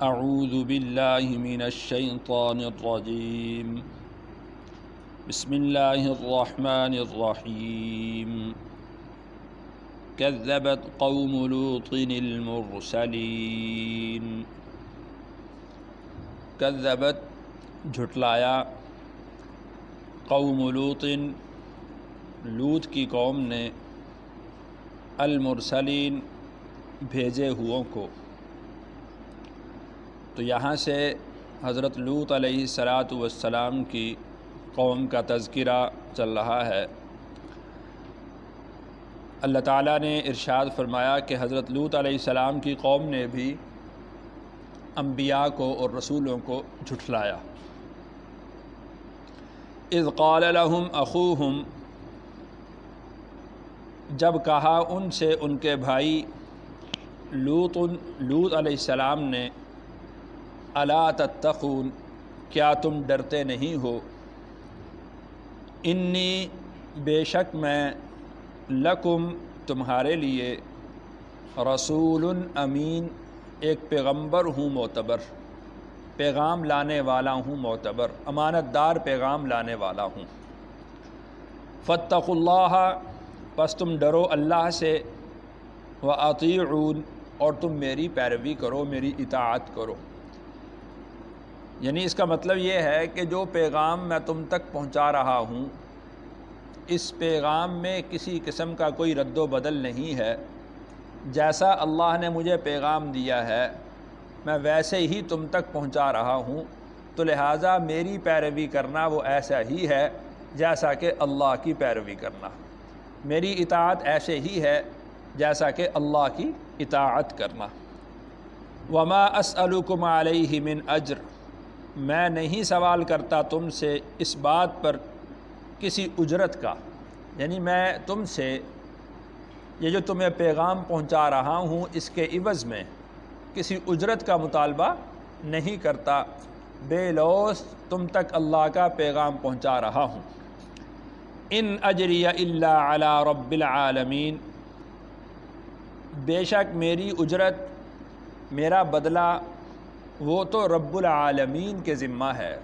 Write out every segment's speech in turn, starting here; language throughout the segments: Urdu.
اعوذ باللہ من الشیطان الرجیم بسم اللہ الرحمن الرحیم کذبت قوم لوط المرسلین کذبت جھٹلایا قوم لوط لوط کی قوم نے المرسلین بھیجے ہوئوں کو۔ تو یہاں سے حضرت لوط علیہ السلام کی قوم کا تذکرہ چل رہا ہے۔ اللہ تعالیٰ نے ارشاد فرمایا کہ حضرت لوط علیہ السلام کی قوم نے بھی انبیاء کو اور رسولوں کو جھٹلایا۔ اذ قال لهم اخوہم، جب کہا ان سے ان کے بھائی لوط علیہ السلام نے، الا تتقون، کیا تم ڈرتے نہیں ہو، انی، بے شک میں، لکم، تمہارے لیے، رسول امین، ایک پیغمبر ہوں معتبر، پیغام لانے والا ہوں معتبر، امانت دار پیغام لانے والا ہوں۔ فاتقوا اللہ، پس تم ڈرو اللہ سے، وَأَطِیعُونَ، اور تم میری پیروی کرو، میری اطاعت کرو۔ یعنی اس کا مطلب یہ ہے کہ جو پیغام میں تم تک پہنچا رہا ہوں، اس پیغام میں کسی قسم کا کوئی رد و بدل نہیں ہے۔ جیسا اللہ نے مجھے پیغام دیا ہے میں ویسے ہی تم تک پہنچا رہا ہوں، تو لہٰذا میری پیروی کرنا وہ ایسا ہی ہے جیسا کہ اللہ کی پیروی کرنا، میری اطاعت ایسے ہی ہے جیسا کہ اللہ کی اطاعت کرنا۔ وما اسألکم علیہ من اجر، میں نہیں سوال کرتا تم سے اس بات پر کسی اجرت کا، یعنی میں تم سے یہ جو تمہیں پیغام پہنچا رہا ہوں اس کے عوض میں کسی اجرت کا مطالبہ نہیں کرتا، بے لوث تم تک اللہ کا پیغام پہنچا رہا ہوں۔ ان اجری الا علی رب العالمین، بے شک میری اجرت، میرا بدلہ وہ تو رب العالمین کے ذمہ ہے،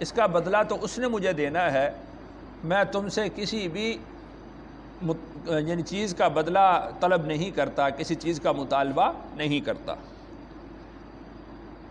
اس کا بدلہ تو اس نے مجھے دینا ہے، میں تم سے کسی بھی یعنی چیز کا بدلہ طلب نہیں کرتا، کسی چیز کا مطالبہ نہیں کرتا۔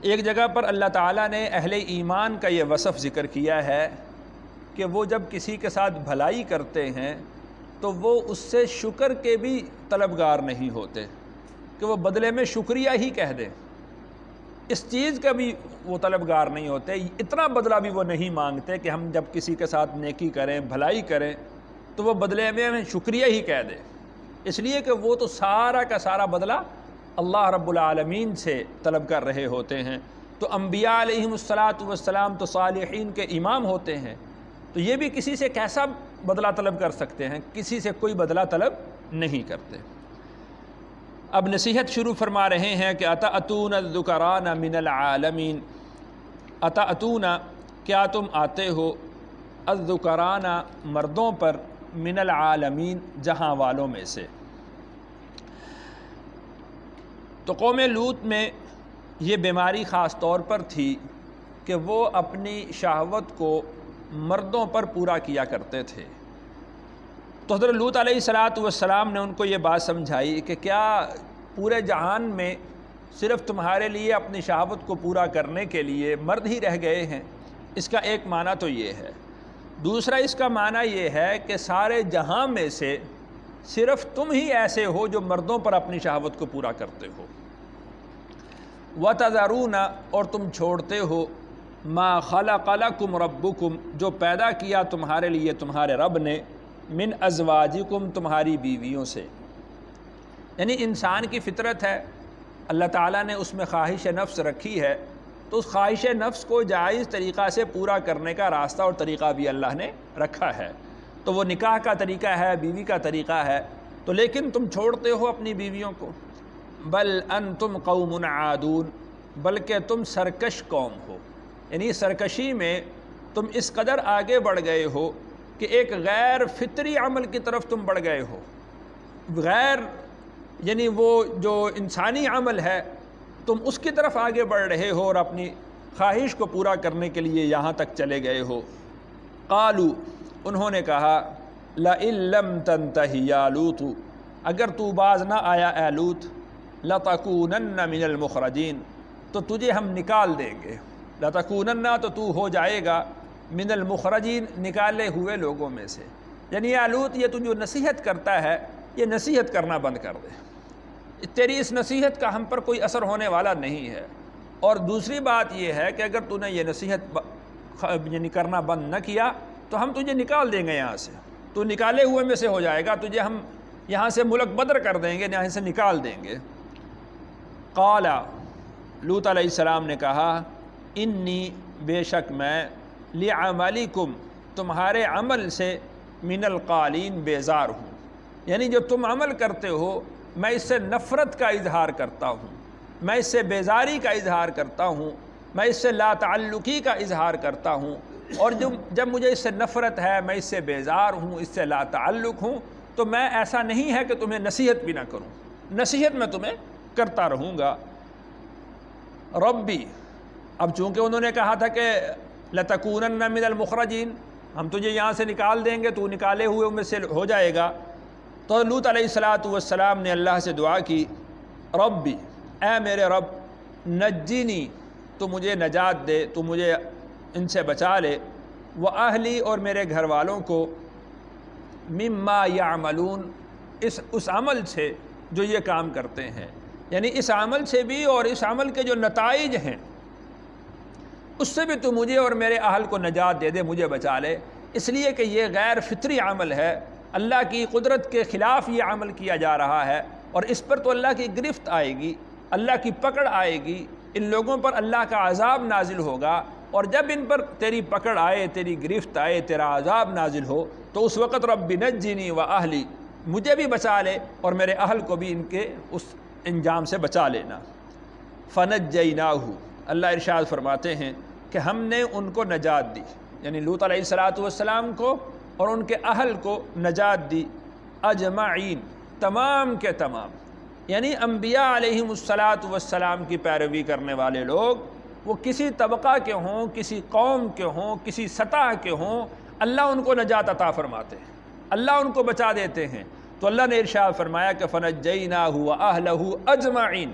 ایک جگہ پر اللہ تعالیٰ نے اہل ایمان کا یہ وصف ذکر کیا ہے کہ وہ جب کسی کے ساتھ بھلائی کرتے ہیں تو وہ اس سے شکر کے بھی طلبگار نہیں ہوتے کہ وہ بدلے میں شکریہ ہی کہہ دیں، اس چیز کا بھی وہ طلبگار نہیں ہوتے، اتنا بدلہ بھی وہ نہیں مانگتے کہ ہم جب کسی کے ساتھ نیکی کریں، بھلائی کریں تو وہ بدلے میں ہمیں شکریہ ہی کہہ دیں، اس لیے کہ وہ تو سارا کا سارا بدلہ اللہ رب العالمین سے طلب کر رہے ہوتے ہیں۔ تو انبیاء علیہم السلام تو صالحین کے امام ہوتے ہیں، تو یہ بھی کسی سے کیسا بدلہ طلب کر سکتے ہیں؟ کسی سے کوئی بدلہ طلب نہیں کرتے۔ اب نصیحت شروع فرما رہے ہیں کہ اتأتون الذکران من العالمین، اتأتون، کیا تم آتے ہو، الذکران، مردوں پر، من العالمین، جہاں والوں میں سے۔ تو قوم لوط میں یہ بیماری خاص طور پر تھی کہ وہ اپنی شہوت کو مردوں پر پورا کیا کرتے تھے۔ تو حضرت لوط علیہ السلام نے ان کو یہ بات سمجھائی کہ کیا پورے جہان میں صرف تمہارے لیے اپنی شہوت کو پورا کرنے کے لیے مرد ہی رہ گئے ہیں؟ اس کا ایک معنی تو یہ ہے۔ دوسرا اس کا معنی یہ ہے کہ سارے جہاں میں سے صرف تم ہی ایسے ہو جو مردوں پر اپنی شہوت کو پورا کرتے ہو۔ وَتَذَرُونَ، اور تم چھوڑتے ہو، مَا خَلَقَ لَكُمْ رَبُّكُمْ، جو پیدا کیا تمہارے لیے تمہارے رب نے، من ازواجکم، تمہاری بیویوں سے۔ یعنی انسان کی فطرت ہے، اللہ تعالیٰ نے اس میں خواہش نفس رکھی ہے، تو اس خواہش نفس کو جائز طریقہ سے پورا کرنے کا راستہ اور طریقہ بھی اللہ نے رکھا ہے، تو وہ نکاح کا طریقہ ہے، بیوی کا طریقہ ہے، تو لیکن تم چھوڑتے ہو اپنی بیویوں کو۔ بل انتم قوم عادون، بلکہ تم سرکش قوم ہو، یعنی سرکشی میں تم اس قدر آگے بڑھ گئے ہو کہ ایک غیر فطری عمل کی طرف تم بڑھ گئے ہو۔ غیر یعنی وہ جو انسانی عمل ہے تم اس کی طرف آگے بڑھ رہے ہو اور اپنی خواہش کو پورا کرنے کے لیے یہاں تک چلے گئے ہو۔ قالوا، انہوں نے کہا لئن لم تنتہی یا لوط، اگر تو باز نہ آیا اے لوط، لتکونن من المخرجین، تو تجھے ہم نکال دیں گے۔ لتکونن تو تو ہو جائے گا، من المخرجین نکالے ہوئے لوگوں میں سے۔ یعنی اے لوط، یہ تو جو نصیحت کرتا ہے یہ نصیحت کرنا بند کر دے، تیری اس نصیحت کا ہم پر کوئی اثر ہونے والا نہیں ہے۔ اور دوسری بات یہ ہے کہ اگر تو نے یہ نصیحت یعنی کرنا بند نہ کیا تو ہم تجھے نکال دیں گے یہاں سے، تو نکالے ہوئے میں سے ہو جائے گا، تجھے ہم یہاں سے ملک بدر کر دیں گے، یہاں سے نکال دیں گے۔ قال، لوط علیہ السلام نے کہا انی، بے شک میں، لعملکم، تمہارے عمل سے، من القالین، بیزار ہوں۔ یعنی جو تم عمل کرتے ہو میں اس سے نفرت کا اظہار کرتا ہوں، میں اس سے بیزاری کا اظہار کرتا ہوں، میں اس سے لا تعلقی کا اظہار کرتا ہوں۔ اور جب مجھے اس سے نفرت ہے، میں اس سے بیزار ہوں، اس سے لا تعلق ہوں، تو میں ایسا نہیں ہے کہ تمہیں نصیحت بھی نہ کروں، نصیحت میں تمہیں کرتا رہوں گا۔ ربی، اب چونکہ انہوں نے کہا تھا کہ لتکونن من المخرجین، ہم تجھے یہاں سے نکال دیں گے، تو نکالے ہوئے میں سے ہو جائے گا، تو لوط علیہ السلام نے اللہ سے دعا کی، ربی، اے میرے رب، نجینی، تو مجھے نجات دے، تو مجھے ان سے بچا لے، وَأَهْلِي، اور میرے گھر والوں کو، مما یعملون، اس عمل سے جو یہ کام کرتے ہیں، یعنی اس عمل سے بھی اور اس عمل کے جو نتائج ہیں اس سے بھی تو مجھے اور میرے اہل کو نجات دے دے، مجھے بچا لے، اس لیے کہ یہ غیر فطری عمل ہے، اللہ کی قدرت کے خلاف یہ عمل کیا جا رہا ہے، اور اس پر تو اللہ کی گرفت آئے گی، اللہ کی پکڑ آئے گی، ان لوگوں پر اللہ کا عذاب نازل ہوگا، اور جب ان پر تیری پکڑ آئے، تیری گرفت آئے، تیرا عذاب نازل ہو، تو اس وقت رب نجنی وأہلی، مجھے بھی بچا لے اور میرے اہل کو بھی ان کے اس انجام سے بچا لینا۔ فنجیناہ، اللہ ارشاد فرماتے ہیں کہ ہم نے ان کو نجات دی، یعنی لوط علیہ السلام کو اور ان کے اہل کو نجات دی، اجمعین، تمام کے تمام، یعنی انبیاء علیہم السلام کی پیروی کرنے والے لوگ، وہ کسی طبقہ کے ہوں، کسی قوم کے ہوں، کسی سطح کے ہوں، اللہ ان کو نجات عطا فرماتے ہیں، اللہ ان کو بچا دیتے ہیں۔ تو اللہ نے ارشاد فرمایا کہ فنجیناہ وأہلہ اجمعین،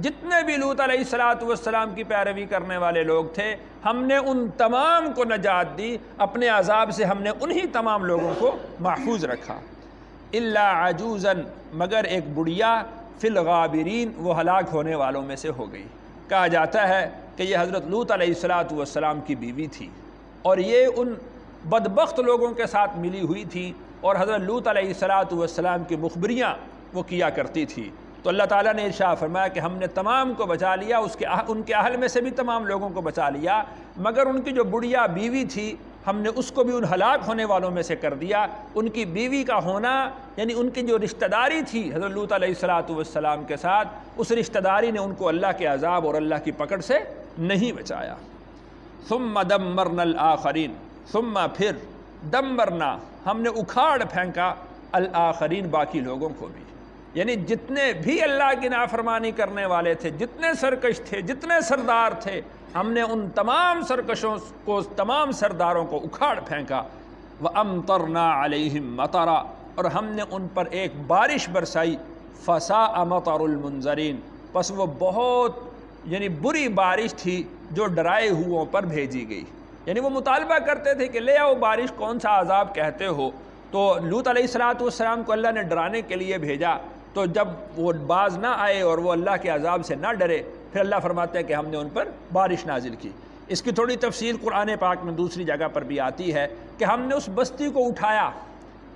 جتنے بھی لوط علیہ السلام کی پیروی کرنے والے لوگ تھے، ہم نے ان تمام کو نجات دی، اپنے عذاب سے ہم نے انہی تمام لوگوں کو محفوظ رکھا۔ الا عجوزا، مگر ایک بڑھیا، فی الغابرین، وہ ہلاک ہونے والوں میں سے ہو گئی۔ کہا جاتا ہے کہ یہ حضرت لوط علیہ السلام کی بیوی تھی، اور یہ ان بدبخت لوگوں کے ساتھ ملی ہوئی تھی، اور حضرت لوط علیہ السلام کی مخبریاں وہ کیا کرتی تھی۔ تو اللہ تعالیٰ نے ارشاد فرمایا کہ ہم نے تمام کو بچا لیا، ان کے اہل میں سے بھی تمام لوگوں کو بچا لیا، مگر ان کی جو بڑھیا بیوی تھی ہم نے اس کو بھی ان ہلاک ہونے والوں میں سے کر دیا۔ ان کی بیوی کا ہونا، یعنی ان کی جو رشتہ داری تھی حضرت لوط علیہ السلام کے ساتھ، اس رشتہ داری نے ان کو اللہ کے عذاب اور اللہ کی پکڑ سے نہیں بچایا۔ ثم دمرنا الآخرین، ثم پھر، دمرنا، ہم نے اکھاڑ پھینکا، الآخرین، باقی لوگوں کو بھی، یعنی جتنے بھی اللہ کی نافرمانی کرنے والے تھے، جتنے سرکش تھے، جتنے سردار تھے، ہم نے ان تمام سرکشوں کو، تمام سرداروں کو اکھاڑ پھینکا۔ وَأَمْطَرْنَا عَلَيْهِمْ مَطَرًا، اور ہم نے ان پر ایک بارش برسائی، فَسَاءَ مَطَرُ الْمُنذَرِينَ، پس وہ بہت یعنی بری بارش تھی جو ڈرائے ہوئوں پر بھیجی گئی۔ یعنی وہ مطالبہ کرتے تھے کہ لے آؤ بارش، کون سا عذاب کہتے ہو؟ تو لوط علیہ السلام کو اللہ نے ڈرانے کے لیے بھیجا، تو جب وہ باز نہ آئے اور وہ اللہ کے عذاب سے نہ ڈرے، پھر اللہ فرماتے ہیں کہ ہم نے ان پر بارش نازل کی۔ اس کی تھوڑی تفصیل قرآن پاک میں دوسری جگہ پر بھی آتی ہے کہ ہم نے اس بستی کو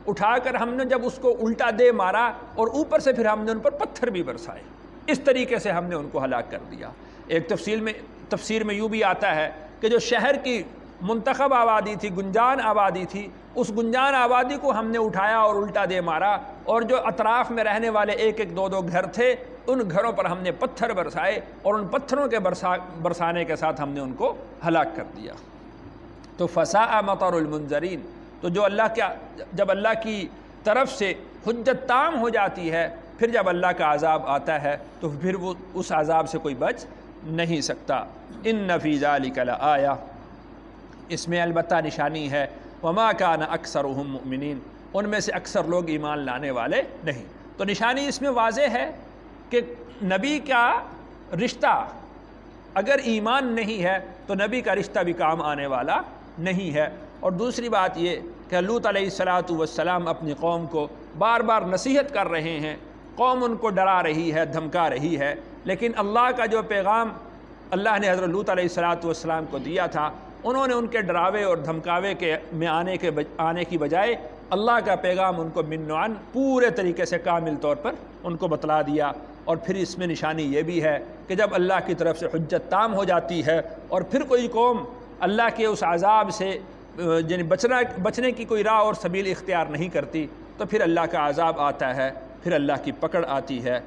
اٹھا کر ہم نے جب اس کو الٹا دے مارا، اور اوپر سے پھر ہم نے ان پر پتھر بھی برسائے، اس طریقے سے ہم نے ان کو ہلاک کر دیا۔ ایک تفسیر میں یوں بھی آتا ہے کہ جو شہر کی منتخب آبادی تھی، گنجان آبادی تھی، اس گنجان آبادی کو ہم نے اٹھایا اور الٹا دے مارا، اور جو اطراف میں رہنے والے ایک ایک دو دو گھر تھے، ان گھروں پر ہم نے پتھر برسائے، اور ان پتھروں کے برسانے کے ساتھ ہم نے ان کو ہلاک کر دیا۔ تو فساء مطر المنذرین، تو جب اللہ کی طرف سے حجت تام ہو جاتی ہے، پھر جب اللہ کا عذاب آتا ہے تو پھر وہ اس عذاب سے کوئی بچ نہیں سکتا۔ ان فی ذلک لآیہ، اس میں البتہ نشانی ہے، وما کان اکثرهم مؤمنین، ان میں سے اکثر لوگ ایمان لانے والے نہیں۔ تو نشانی اس میں واضح ہے کہ نبی کا رشتہ اگر ایمان نہیں ہے تو نبی کا رشتہ بھی کام آنے والا نہیں ہے۔ اور دوسری بات یہ کہ لوط علیہ السلام اپنی قوم کو بار بار نصیحت کر رہے ہیں، قوم ان کو ڈرا رہی ہے، دھمکا رہی ہے، لیکن اللہ کا جو پیغام اللہ نے حضرت لوط علیہ السلام کو دیا تھا، انہوں نے ان کے ڈراوے اور دھمکاوے میں آنے کی بجائے اللہ کا پیغام ان کو من عن پورے طریقے سے کامل طور پر ان کو بتلا دیا۔ اور پھر اس میں نشانی یہ بھی ہے کہ جب اللہ کی طرف سے حجت تام ہو جاتی ہے اور پھر کوئی قوم اللہ کے اس عذاب سے یعنی بچنے کی کوئی راہ اور سبیل اختیار نہیں کرتی تو پھر اللہ کا عذاب آتا ہے، پھر اللہ کی پکڑ آتی ہے۔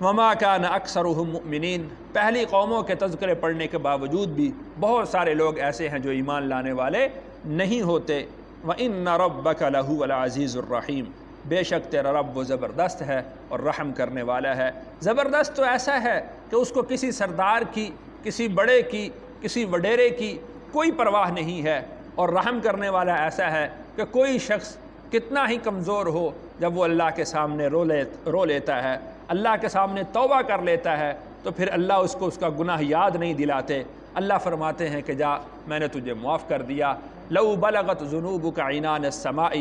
وما کان اکثرهم مؤمنین، پہلی قوموں کے تذکرے پڑھنے کے باوجود بھی بہت سارے لوگ ایسے ہیں جو ایمان لانے والے نہیں ہوتے۔ وَإِنَّ رَبَّكَ لَهُوَ الْعَزِيزُ الرَّحِيمُ، بے شک تیرا رب وہ زبردست ہے اور رحم کرنے والا ہے۔ زبردست تو ایسا ہے کہ اس کو کسی سردار کی، کسی بڑے کی، کسی وڈیرے کی کوئی پرواہ نہیں ہے، اور رحم کرنے والا ایسا ہے کہ کوئی شخص کتنا ہی کمزور ہو، جب وہ اللہ کے سامنے رو لیتا ہے، اللہ کے سامنے توبہ کر لیتا ہے، تو پھر اللہ اس کو اس کا گناہ یاد نہیں دلاتے۔ اللہ فرماتے ہیں کہ جا، میں نے تجھے معاف کر دیا۔ لو بلغت ذنوبک عنان السماء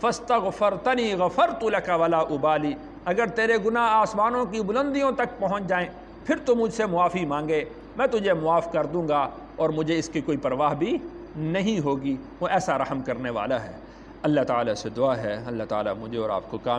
فاستغفرتنی غفرت لک ولا ابالی، اگر تیرے گناہ آسمانوں کی بلندیوں تک پہنچ جائیں پھر تو مجھ سے معافی مانگے، میں تجھے معاف کر دوں گا اور مجھے اس کی کوئی پرواہ بھی نہیں ہوگی۔ وہ ایسا رحم کرنے والا ہے۔ اللہ تعالیٰ سے دعا ہے اللہ تعالیٰ مجھے اور آپ کو کامل